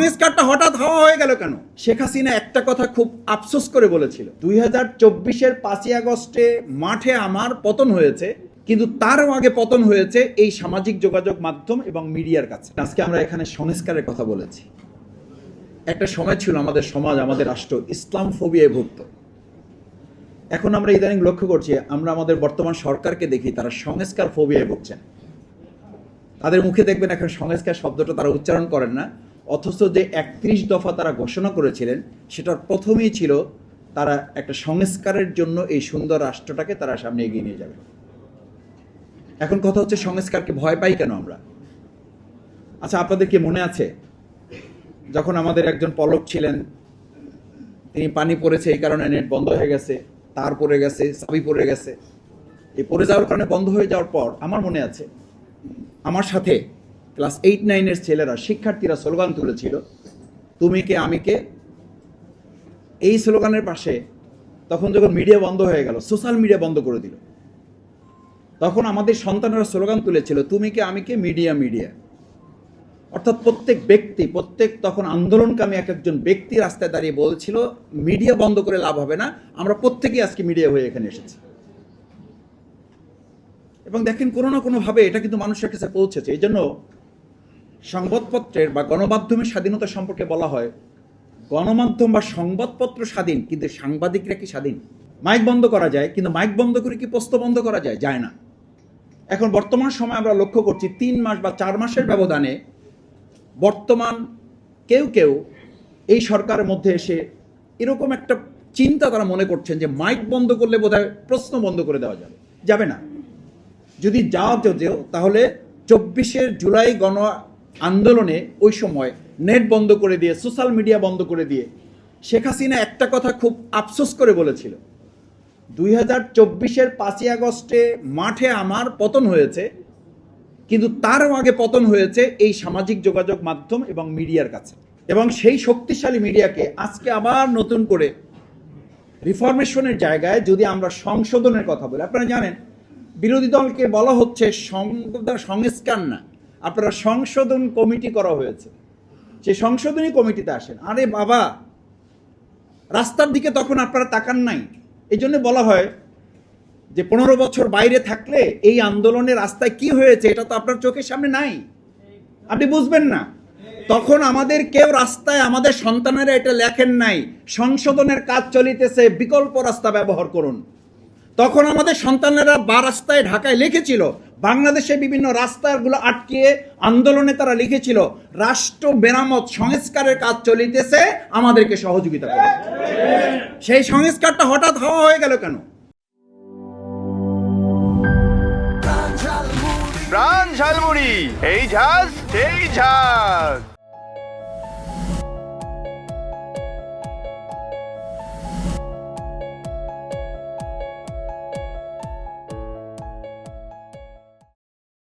সংস্কারটা হঠাৎ হওয়া হয়ে গেল কেন? শেখ হাসিনা একটা কথা খুব আফসোস করে বলেছিল, 2024-এর 5ই আগস্টে মাঠে আমার পতন হয়েছে, কিন্তু তারও আগে পতন হয়েছে এই সামাজিক যোগাযোগ মাধ্যম এবং মিডিয়ার কাছে। আজকে আমরা এখানে সংস্কারের কথা বলেছি। একটা সময় ছিল আমাদের সমাজ, আমাদের রাষ্ট্র ইসলাম ফোবিয়ায় ভুগত। এখন আমরা ইদানিং লক্ষ্য করছি, আমরা আমাদের বর্তমান সরকারকে দেখি তারা সংস্কার ফোবিয়ায় ভুগছেন। তাদের মুখে দেখবেন এখন সংস্কার শব্দটা তারা উচ্চারণ করেন না, অথচ যে 31 দফা তারা ঘোষণা করেছিলেন সেটার প্রথমেই ছিল তারা একটা সংস্কারের জন্য এই সুন্দর রাষ্ট্রটাকে তারা সামনে এগিয়ে নিয়ে যাবে। এখন কথা হচ্ছে সংস্কারকে ভয় পাই কেন আমরা? আচ্ছা, আপনাদের কি মনে আছে যখন আমাদের একজন পলক ছিলেন, তিনি পানি পড়েছে এই কারণে নেট বন্ধ হয়ে গেছে, তার পড়ে গেছে, চাবি পড়ে গেছে, এই পড়ে যাওয়ার কারণে বন্ধ হয়ে যাওয়ার পর আমার মনে আছে আমার সাথে ক্লাস 8-9-এর ছেলেরা, শিক্ষার্থীরা স্লোগান তুলেছিল, তুমি কে আমি কে। এই স্লোগানের পাশে তখন যখন মিডিয়া বন্ধ হয়ে গেল, সোশ্যাল মিডিয়া বন্ধ করে দিল, তখন আমাদের সন্তানেরা স্লোগান তুলেছিল, তুমি কে আমি কে, মিডিয়া মিডিয়া। অর্থাৎ প্রত্যেক ব্যক্তি, তখন আন্দোলনকামী একজন ব্যক্তি রাস্তায় দাঁড়িয়ে বলছিল, মিডিয়া বন্ধ করে লাভ হবে না, আমরা প্রত্যেকেই আজকে মিডিয়া হয়ে এখানে এসেছি। এবং দেখেন, কোনো না কোনোভাবে এটা কিন্তু মানুষের কাছে পৌঁছেছে। এই জন্য সংবাদপত্রের বা গণমাধ্যমের স্বাধীনতা সম্পর্কে বলা হয়, গণমাধ্যম বা সংবাদপত্র স্বাধীন, কিন্তু সাংবাদিকরা কি স্বাধীন? মাইক বন্ধ করা যায়, কিন্তু মাইক বন্ধ করে কি পোস্ত বন্ধ করা যায়? যায় না। এখন বর্তমান সময় আমরা লক্ষ্য করছি 3 মাস বা 4 মাসের ব্যবধানে বর্তমান কেউ এই সরকারের মধ্যে এসে এরকম একটা চিন্তা তারা মনে করছেন যে মাইক বন্ধ করলে বোধহয় প্রশ্ন বন্ধ করে দেওয়া যাবে না। যদি যাওয়া যেও তাহলে 24 জুলাই গণ আন্দোলনে ওই সময় নেট বন্ধ করে দিয়ে, সোশ্যাল মিডিয়া বন্ধ করে দিয়ে শেখ হাসিনা একটা কথা খুব আফসোস করে বলেছিল, 2024-এর 5ই আগস্টে মাঠে আমার পতন হয়েছে, কিন্তু তারও আগে পতন হয়েছে এই সামাজিক যোগাযোগ মাধ্যম এবং মিডিয়ার কাছে। এবং সেই শক্তিশালী মিডিয়াকে আজকে আবার নতুন করে রিফরমেশনের জায়গায় যদি আমরা সংশোধনের কথা বলি, আপনারা জানেন বিরোধী দলকে বলা হচ্ছে সংস্কার না, আপনারা সংশোধন কমিটি করা হয়েছে, সেই সংশোধনী কমিটিতে আসেন। আরে বাবা, রাস্তার দিকে তখন আপনারা তাকান নাই। এই জন্য বলা হয় যে 15 বছর বাইরে থাকলে এই আন্দোলনের রাস্তায় কি হয়েছে এটা তো আপনার চোখের সামনে নাই, আপনি বুঝবেন না। তখন আমাদের কেউ রাস্তায়, আমাদের সন্তানেরা এটা লেখেন নাই, সংশোধনের কাজ চলিতেছে, বিকল্প রাস্তা ব্যবহার করুন। তখন আমাদের সন্তানেরা বা রাস্তায় ঢাকায় লিখেছিল, বাংলাদেশে বিভিন্ন রাস্তাগুলো আটকিয়ে আন্দোলনে তারা লিখেছিল, রাষ্ট্র মেরামত সংস্কারের কাজ চলিতেছে, আমাদেরকে সহযোগিতা করুন। সেই সংস্কারটা হঠাৎ হওয়া হয়ে গেল কেন? প্রাণ ঝালমুড়ি, এই ঝাঁজ সেই ঝাঁজ।